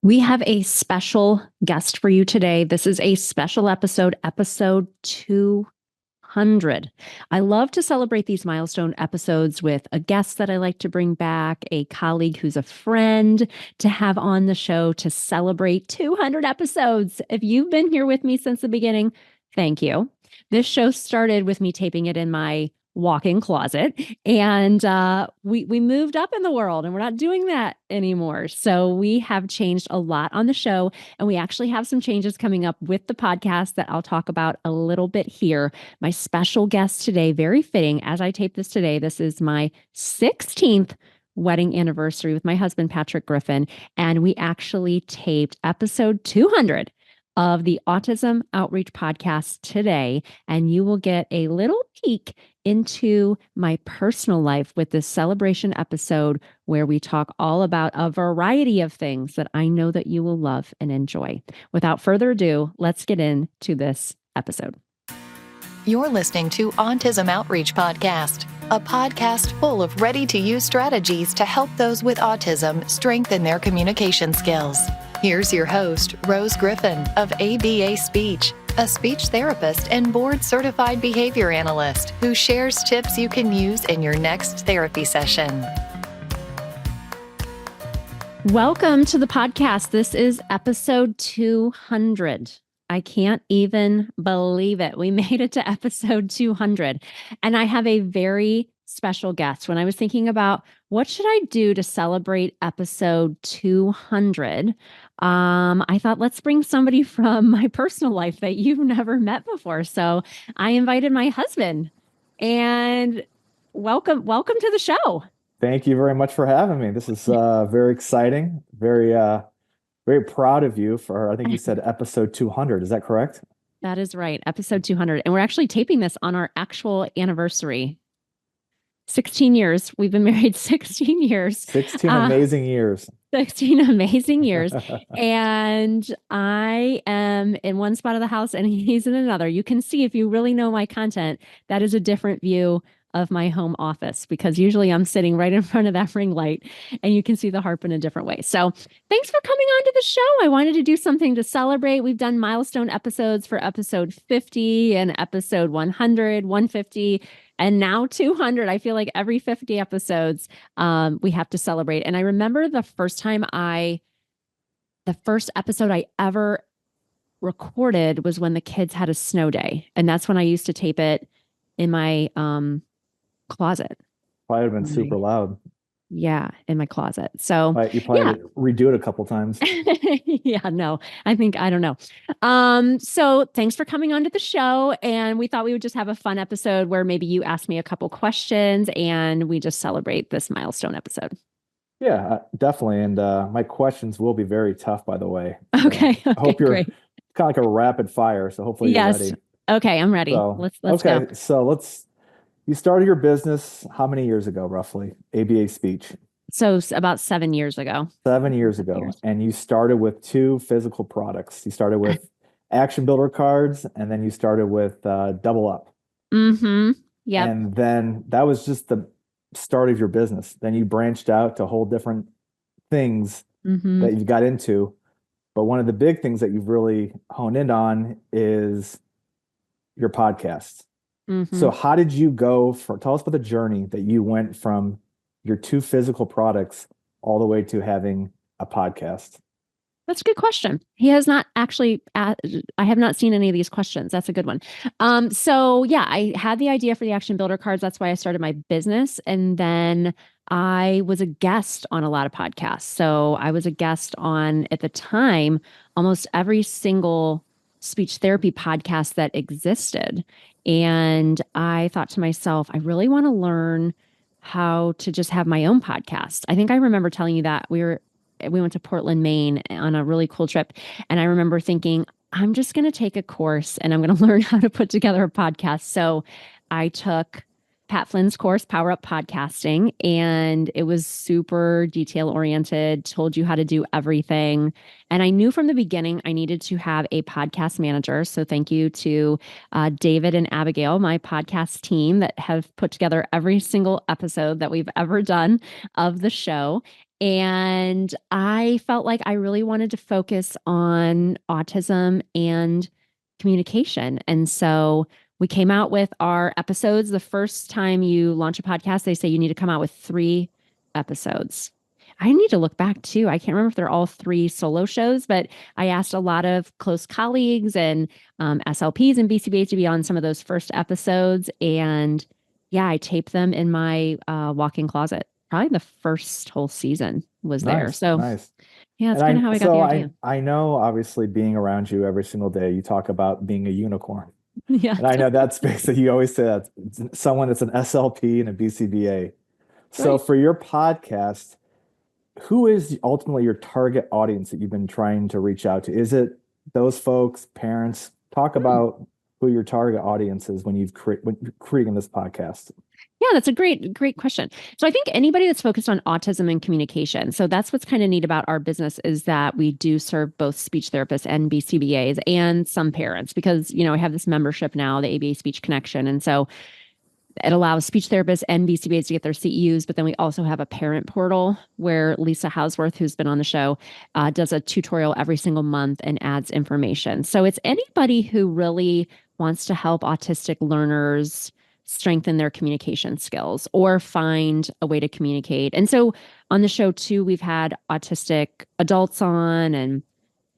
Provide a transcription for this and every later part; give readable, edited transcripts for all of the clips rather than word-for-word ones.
We have a special guest for you today. This is a special episode 200. I love to celebrate these milestone episodes with a guest that I like to bring back, a colleague who's a friend to have on the show to celebrate 200 episodes. If you've been here with me since the beginning, thank you. This show started with me taping it in my walk-in closet, and we moved up in the world, and we're not doing that anymore. So we have changed a lot on the show, and we actually have some changes coming up with the podcast that I'll talk about a little bit here. My special guest today, very fitting as I tape this today. This is my 16th wedding anniversary with my husband, Patrick Griffin, and we actually taped episode 200 of the Autism Outreach podcast today, and you will get a little peek into my personal life with this celebration episode where we talk all about a variety of things that I know that you will love and enjoy. Without further ado, let's get into this episode. You're listening to Autism Outreach Podcast, a podcast full of ready-to-use strategies to help those with autism strengthen their communication skills. Here's your host, Rose Griffin of ABA Speech, a speech therapist and board-certified behavior analyst who shares tips you can use in your next therapy session. Welcome to the podcast. This is episode 200. I can't even believe it. We made it to episode 200. And I have a very special guest. When I was thinking about what should I do to celebrate episode 200, I thought, let's bring somebody from my personal life that you've never met before. So I invited my husband, and welcome to the show. Thank you very much for having me. This is very exciting. Very proud of you for, I think you said episode 200. Is that correct? That is right. Episode 200. And we're actually taping this on our actual anniversary. 16 years. We've been married 16 years. 16 amazing years. 16 amazing years. And I am in one spot of the house and he's in another. You can see, if you really know my content, that is a different view of my home office, because usually I'm sitting right in front of that ring light and you can see the harp in a different way. So thanks for coming on to the show. I wanted to do something to celebrate. We've done milestone episodes for episode 50 and episode 100, 150, and now 200. I feel like every 50 episodes, we have to celebrate. And I remember the first episode I ever recorded was when the kids had a snow day. And that's when I used to tape it in my, closet. Probably have been super loud. Yeah, in my closet. So you probably had to redo it a couple times. Yeah, no, I don't know. So thanks for coming on to the show. And we thought we would just have a fun episode where maybe you ask me a couple questions and we just celebrate this milestone episode. Yeah, definitely. And my questions will be very tough, by the way. Okay. I hope you're great. It's kind of like a rapid fire. So hopefully you're ready. Okay, I'm ready. So, let's go. So you started your business how many years ago, roughly? ABA Speech. So about 7 years ago. 7 years ago. And you started with 2 physical products. You started with Action Builder cards, and then you started with Double Up. Mm-hmm. Yeah. And then that was just the start of your business. Then you branched out to whole different things that you got into. But one of the big things that you've really honed in on is your podcast. So how did you tell us about the journey that you went from your 2 physical products all the way to having a podcast? That's a good question. He has not actually, I have not seen any of these questions. That's a good one. So yeah, I had the idea for the Action Builder cards. That's why I started my business. And then I was a guest on a lot of podcasts. So I was a guest on, at the time, almost every single speech therapy podcast that existed. And I thought to myself, I really want to learn how to just have my own podcast. I think I remember telling you that we went to Portland, Maine on a really cool trip. And I remember thinking, I'm just going to take a course and I'm going to learn how to put together a podcast. So I took Pat Flynn's course, Power Up Podcasting, and it was super detail oriented, told you how to do everything. And I knew from the beginning I needed to have a podcast manager. So thank you to David and Abigail, my podcast team that have put together every single episode that we've ever done of the show. And I felt like I really wanted to focus on autism and communication. And so we came out with our episodes. The first time you launch a podcast, they say you need to come out with 3 episodes. I need to look back too. I can't remember if they're all 3 solo shows, but I asked a lot of close colleagues and SLPs and BCBAs to be on some of those first episodes. And yeah, I taped them in my walk-in closet. Probably the first whole season was there. Nice, So nice. yeah, that's And kind of how I got the I idea. I know obviously being around you every single day, you talk about being a unicorn. Yeah. And I know that's basically you always say that someone that's an SLP and a BCBA. So Right. for your podcast, who is ultimately your target audience that you've been trying to reach out to? Is it those folks, parents? Talk Hmm. about who your target audience is when when you're creating this podcast. Yeah, that's a great question. So I think anybody that's focused on autism and communication. So that's what's kind of neat about our business is that we do serve both speech therapists and BCBAs and some parents because, I have this membership now, the ABA Speech Connection. And so it allows speech therapists and BCBAs to get their CEUs, but then we also have a parent portal where Lisa Hausworth, who's been on the show, does a tutorial every single month and adds information. So it's anybody who really wants to help autistic learners strengthen their communication skills or find a way to communicate. And so on the show too, we've had autistic adults on and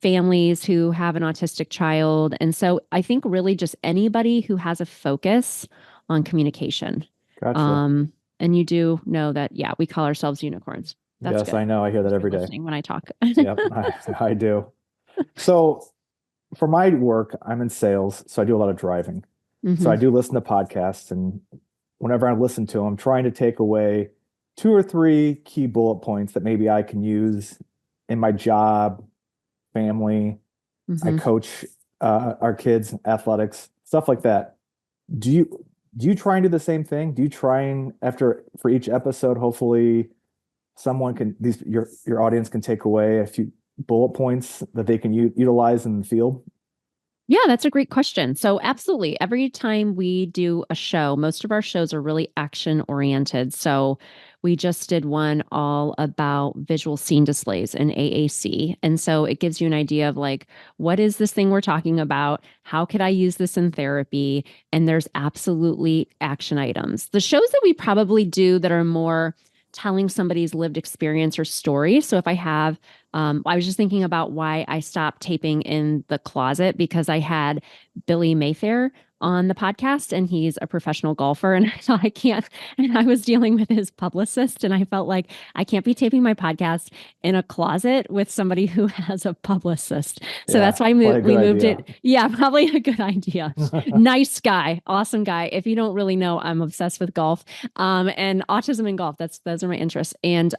families who have an autistic child. And so I think really just anybody who has a focus on communication. Gotcha. Um, and you do know that, yeah, we call ourselves unicorns. That's Yes, good. I know. I hear that If you're every day. listening when I talk. Yep, I do. So for my work, I'm in sales, so I do a lot of driving. So I Hmm. do listen to podcasts, and whenever I listen to them, I'm trying to take away 2 or 3 key bullet points that maybe I can use in my job, family. I Hmm. coach our kids, athletics, stuff like that. Do you do you try and do the same thing? Do you try and after for each episode, hopefully someone can these your audience can take away a few bullet points that they can utilize in the field? Yeah, that's a great question. So, absolutely. Every time we do a show, most of our shows are really action oriented. So, we just did one all about visual scene displays in AAC. And so it gives you an idea of like, what is this thing we're talking about? How could I use this in therapy? And there's absolutely action items. The shows that we probably do that are more telling somebody's lived experience or story. So, if I have I was just thinking about why I stopped taping in the closet because I had Billy Mayfair on the podcast and he's a professional golfer. And I thought I can't, and I was dealing with his publicist. And I felt like I can't be taping my podcast in a closet with somebody who has a publicist. So Yeah, that's why probably a good we moved idea. it. Yeah, probably a good idea. Nice guy, awesome guy. If you don't really know, I'm obsessed with golf and autism and golf. Those are my interests. And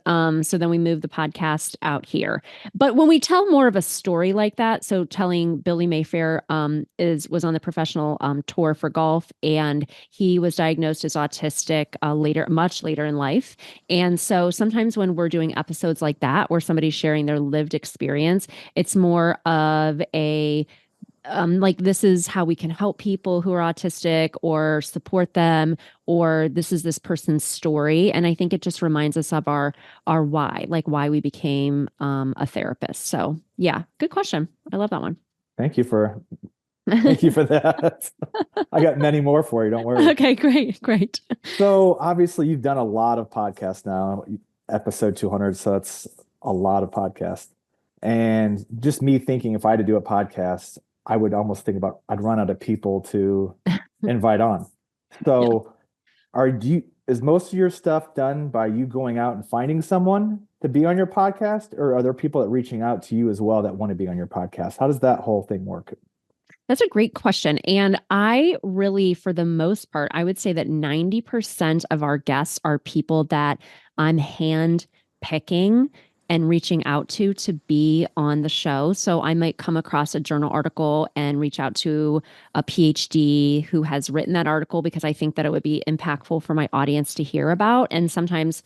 so then we moved the podcast out here. But when we tell more of a story like that, so telling Billy Mayfair was on the professional tour for golf, and he was diagnosed as autistic much later in life. And so sometimes when we're doing episodes like that, where somebody's sharing their lived experience, it's more of a like this is how we can help people who are autistic or support them, or this is this person's story. And I think it just reminds us of our why, like why we became a therapist. So yeah, good question. I love that one. Thank you for thank you for that. I got many more for you, don't worry. Okay, great. So obviously you've done a lot of podcasts now, episode 200, so that's a lot of podcasts. And just me thinking if I had to do a podcast, I would almost think about I'd run out of people to invite on. Yeah. So is most of your stuff done by you going out and finding someone to be on your podcast, or are there people that reaching out to you as well that want to be on your podcast? How does that whole thing work? That's a great question. And I really, for the most part, I would say that 90% of our guests are people that I'm hand picking and reaching out to be on the show. So I might come across a journal article and reach out to a PhD who has written that article because I think that it would be impactful for my audience to hear about. And sometimes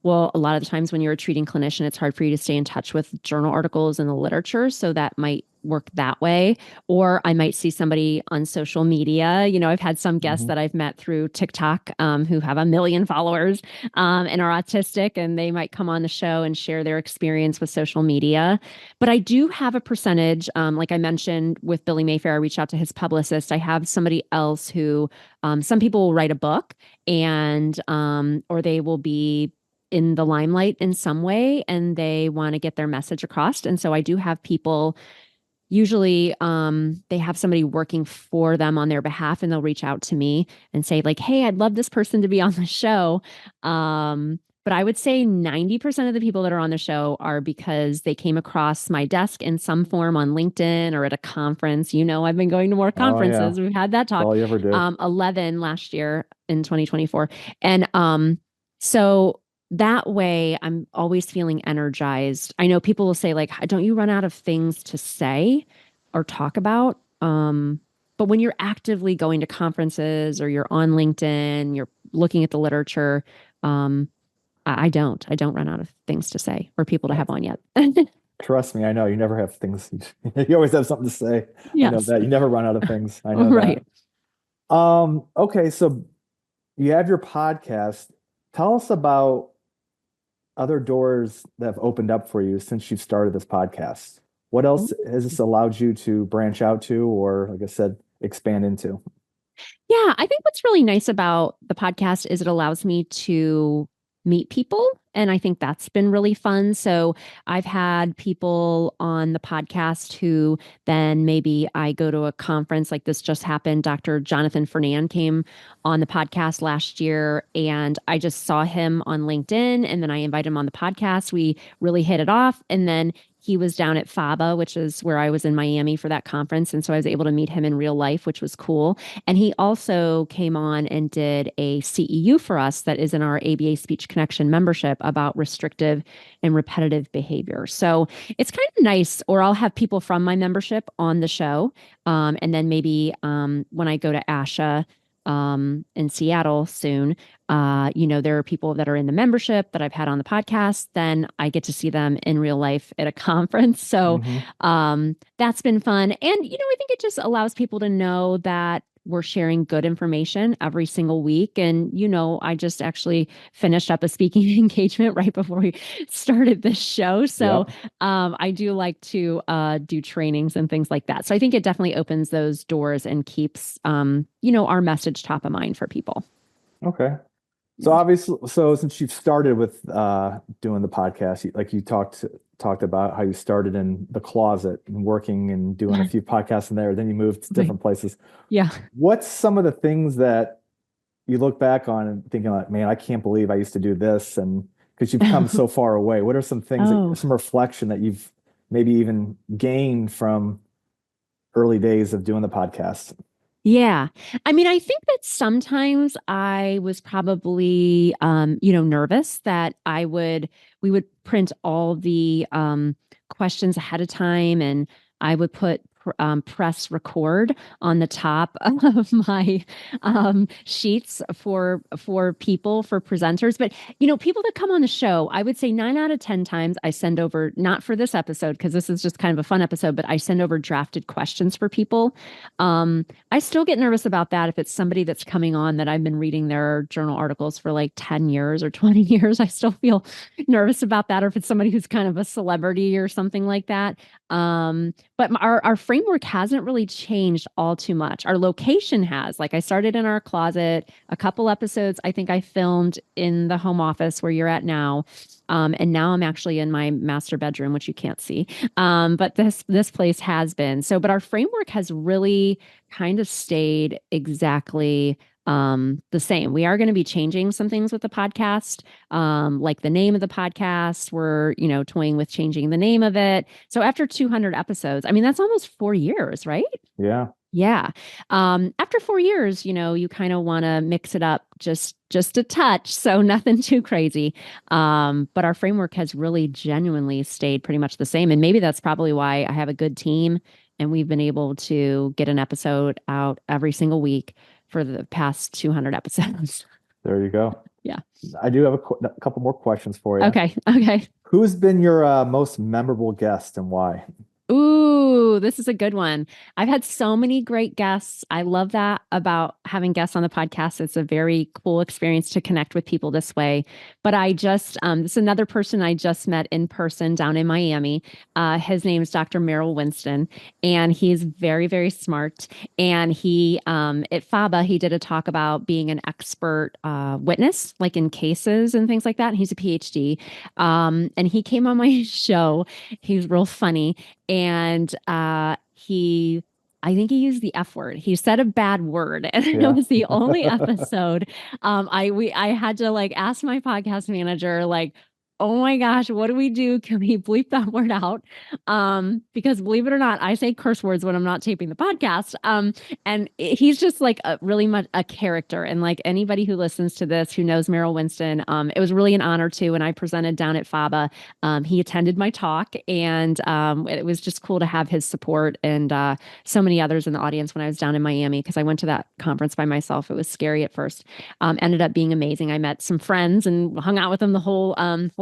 well, a lot of the times when you're a treating clinician, it's hard for you to stay in touch with journal articles in the literature. So that might work that way. Or I might see somebody on social media. I've had some guests that I've met through TikTok who have 1 million followers and are autistic, and they might come on the show and share their experience with social media. But I do have a percentage, like I mentioned with Billy Mayfair, I reached out to his publicist. I have somebody else who, some people will write a book and, or they will be in the limelight in some way and they want to get their message across. And so I do have people, usually they have somebody working for them on their behalf, and they'll reach out to me and say like, hey, I'd love this person to be on the show. But I would say 90% of the people that are on the show are because they came across my desk in some form on LinkedIn or at a conference. I've been going to more Oh yeah. conferences. We've had that That's talk. all you ever do. 11 last year in 2024. And so that way I'm always feeling energized. I know people will say like, don't you run out of things to say or talk about? But when you're actively going to conferences or you're on LinkedIn, you're looking at the literature, I don't run out of things to say or people to Yeah. have on yet. Trust me, I know you never have things. You always have something to say. I know Yes. that. You never run out of things. I know Right. that. Okay, so you have your podcast. Tell us about other doors that have opened up for you since you've started this podcast. What else has this allowed you to branch out to, or like I said, expand into? Yeah, I think what's really nice about the podcast is it allows me to meet people. And I think that's been really fun. So I've had people on the podcast who then maybe I go to a conference like this just happened. Dr. Jonathan Fernan came on the podcast last year, and I just saw him on LinkedIn, and then I invited him on the podcast. We really hit it off. And then he was down at FABA, which is where I was in Miami for that conference. And so I was able to meet him in real life, which was cool. And he also came on and did a CEU for us that is in our ABA Speech Connection membership about restrictive and repetitive behavior. So it's kind of nice, or I'll have people from my membership on the show. And then maybe when I go to ASHA in Seattle soon, there are people that are in the membership that I've had on the podcast. Then I get to see them in real life at a conference. So Hmm. that's been fun. And, I think it just allows people to know that we're sharing good information every single week. And, I just actually finished up a speaking engagement right before we started this show. So Yep. I do like to do trainings and things like that. So I think it definitely opens those doors and keeps, our message top of mind for people. Okay. So Yeah. obviously, so since you've started with doing the podcast, like you talked about how you started in the closet and working and doing a few podcasts in there, then you moved to Right. different places. Yeah. What's some of the things that you look back on and thinking like, man, I can't believe I used to do this, and because you've come so far away, what are some things that Oh, some reflection that you've maybe even gained from early days of doing the podcast? yeah. I mean, I think that sometimes I was probably, nervous that we would print all the questions ahead of time, and I would put press record on the top of my sheets for people, for presenters. But people that come on the show, I would say 9 out of 10 times I send over, not for this episode because this is just kind of a fun episode, but I send over drafted questions for people. I still get nervous about that if it's somebody that's coming on that I've been reading their journal articles for like 10 years or 20 years. I still feel nervous about that. Or if it's somebody who's kind of a celebrity or something like that. But our framework hasn't really changed all too much. Our location has. Like I started in our closet, a couple episodes I think I filmed in the home office where you're at now. And now I'm actually in my master bedroom, which you can't see. But this place has been so, but our framework has really kind of stayed exactly the same. We are going to be changing some things with the podcast, like the name of the podcast. We're, toying with changing the name of it. So after 200 episodes, I mean, that's almost 4 years, right? Yeah. Yeah. After 4 years, you kind of want to mix it up just a touch, so nothing too crazy. But our framework has really genuinely stayed pretty much the same, and maybe that's probably why I have a good team, and we've been able to get an episode out every single week for the past 200 episodes. There you go. Yeah. I do have a couple more questions for you. Okay. Okay. Who's been your most memorable guest and why? Ooh, this is a good one. I've had so many great guests. I love that about having guests on the podcast. It's a very cool experience to connect with people this way. But this is another person I just met in person down in Miami. His name is Dr. Merrill Winston, and he's very, very smart. And at FABA, he did a talk about being an expert witness, like in cases and things like that. And he's a PhD. And he came on my show. He's real funny. And I think he used the F word. He said a bad word, and it Yeah. was the only episode. I had to like ask my podcast manager, like, oh my gosh, what do we do? Can we bleep that word out? Because believe it or not, I say curse words when I'm not taping the podcast. And he's just like really much a character. And like anybody who listens to this who knows Merrill Winston, it was really an honor to. When I presented down at FABA, he attended my talk, and it was just cool to have his support and so many others in the audience when I was down in Miami, because I went to that conference by myself. It was scary at first. Ended up being amazing. I met some friends and hung out with them the whole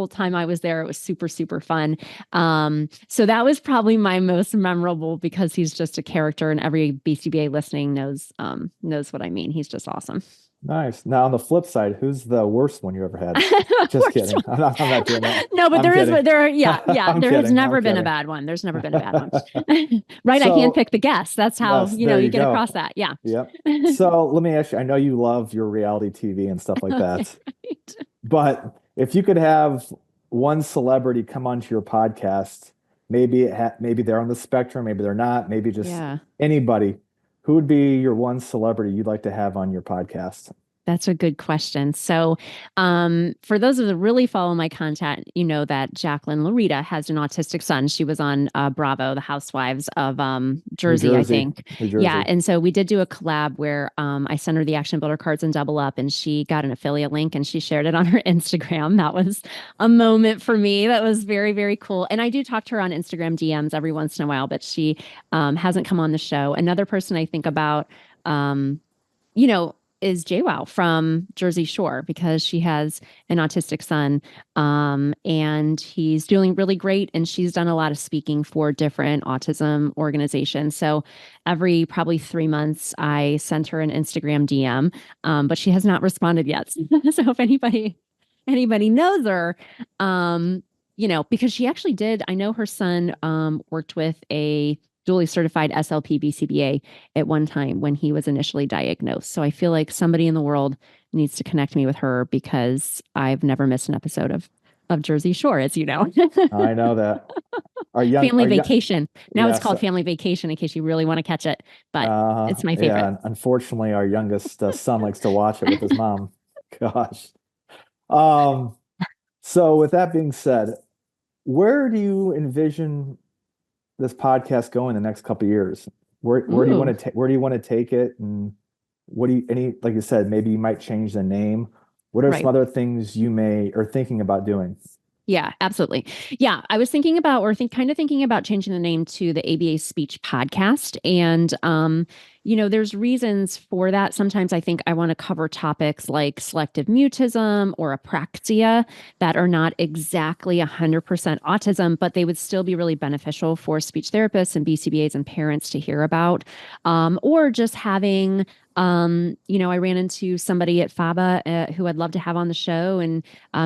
time I was there. It was super, super fun. So that was probably my most memorable, because he's just a character, and every BCBA listening knows what I mean. He's just awesome. Nice. Now, on the flip side, who's the worst one you ever had? Just kidding. I'm not doing that. No, but I'm kidding. There has never been a bad one. There's never been a bad one. Right. I handpicked the guests. That's how, yes, you get across that. Yeah. Yep. So let me ask you, I know you love your reality TV and stuff like that, Right. but if you could have one celebrity come onto your podcast, maybe they're on the spectrum, maybe they're not, maybe just Yeah. anybody, who would be your one celebrity you'd like to have on your podcast? That's a good question. So, for those of that really follow my content, you know that Jacqueline Larita has an autistic son. She was on Bravo, the Housewives of Jersey, I think. New Jersey. Yeah, and so we did do a collab where I sent her the action builder cards and Double Up, and she got an affiliate link and she shared it on her Instagram. That was a moment for me. That was very, very cool. And I do talk to her on Instagram DMs every once in a while, but she hasn't come on the show. Another person I think about, you know, is JWoww from Jersey Shore, because she has an autistic son, and he's doing really great. And she's done a lot of speaking for different autism organizations. So every probably 3 months, I sent her an Instagram DM, but she has not responded yet. So if anybody knows her, because she actually did. I know her son worked with a duly certified SLP BCBA at one time when he was initially diagnosed. So I feel like somebody in the world needs to connect me with her, because I've never missed an episode of Jersey Shore, as you know. I know that. Family Vacation. Now it's yes. called Family Vacation in case you really want to catch it, but it's my favorite. Yeah, unfortunately, our youngest son likes to watch it with his mom. Gosh. So with that being said, where do you envision this podcast go in the next couple of years? Where do you want to take it? And like you said, maybe you might change the name. What are some other things you are thinking about doing? Yeah, absolutely. Yeah, I was thinking about, thinking about changing the name to the ABA Speech Podcast. And, there's reasons for that. Sometimes I think I want to cover topics like selective mutism or apraxia that are not exactly 100% autism, but they would still be really beneficial for speech therapists and BCBAs and parents to hear about. Or just having I ran into somebody at FABA who I'd love to have on the show, and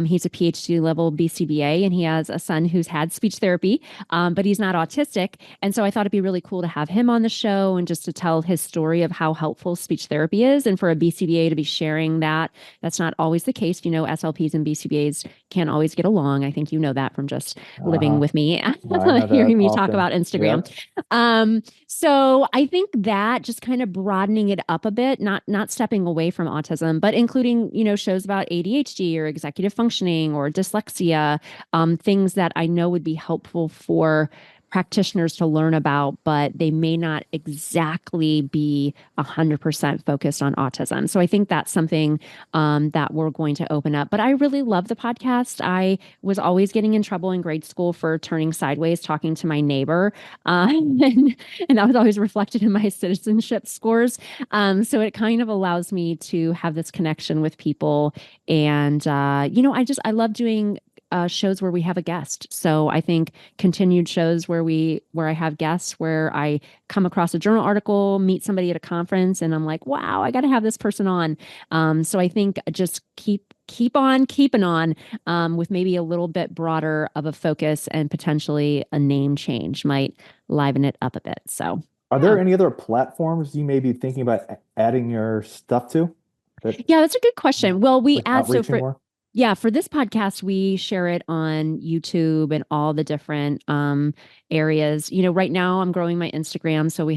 he's a PhD level BCBA, and he has a son who's had speech therapy, but he's not autistic. And so I thought it'd be really cool to have him on the show and just to tell his story of how helpful speech therapy is, and for a BCBA to be sharing that. That's not always the case. SLPs and BCBAs can't always get along. I think you know that from just living with me, hearing me talk about Instagram. Yep. So I think that just kind of broadening it up a bit, not stepping away from autism, but including, shows about ADHD or executive functioning or dyslexia, things that I know would be helpful for practitioners to learn about, but they may not exactly be 100% focused on autism. So I think that's something that we're going to open up. But I really love the podcast. I was always getting in trouble in grade school for turning sideways, talking to my neighbor. And that was always reflected in my citizenship scores. So it kind of allows me to have this connection with people. And, I love doing shows where we have a guest. So I think continued shows where I have guests, where I come across a journal article, meet somebody at a conference, and I'm like, wow, I got to have this person on. So I think just keep on keeping on, with maybe a little bit broader of a focus, and potentially a name change might liven it up a bit. So, Are there any other platforms you may be thinking about adding your stuff to? Yeah, that's a good question. Well, we Like add so outreaching more? for this podcast, we share it on YouTube and all the different areas. Right now I'm growing my Instagram, so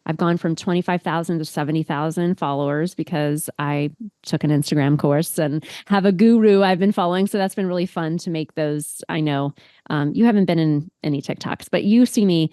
I've gone from 25,000 to 70,000 followers because I took an Instagram course and have a guru I've been following. So that's been really fun to make those. I know you haven't been in any TikToks, but you see me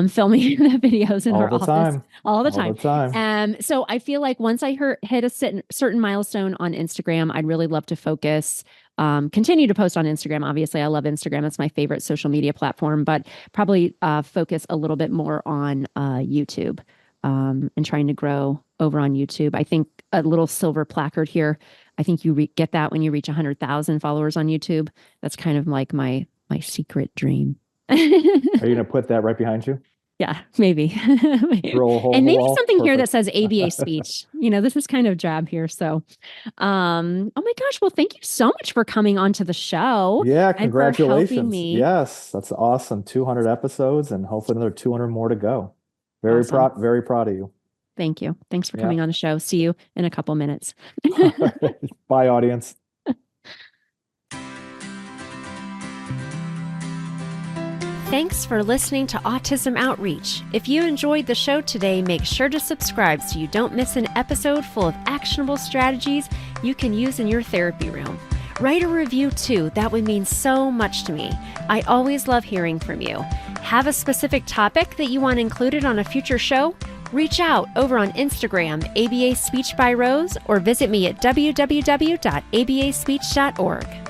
filming the videos in All our the office time. all the All time. the time. So I feel like once I hit a certain milestone on Instagram, I'd really love to focus, continue to post on Instagram. Obviously, I love Instagram. It's my favorite social media platform, but probably focus a little bit more on YouTube, and trying to grow over on YouTube. I think a little silver placard here. I think you get that when you reach 100,000 followers on YouTube. That's kind of like my secret dream. Are you going to put that right behind you? Yeah, maybe. Drill a hole in And the maybe wall? something here that Perfect. says ABA speech. This is kind of drab here. So, oh my gosh. Well, thank you so much for coming onto the show Yeah, and for helping congratulations. me. Yes, that's awesome. 200 episodes and hopefully another 200 more to go. Awesome. Very proud of you. Thank you. Thanks for Yeah. coming on the show. See you in a couple minutes. Bye, audience. Thanks for listening to Autism Outreach. If you enjoyed the show today, make sure to subscribe so you don't miss an episode full of actionable strategies you can use in your therapy room. Write a review too. That would mean so much to me. I always love hearing from you. Have a specific topic that you want included on a future show? Reach out over on Instagram, ABA Speech by Rose, or visit me at www.abaspeech.org.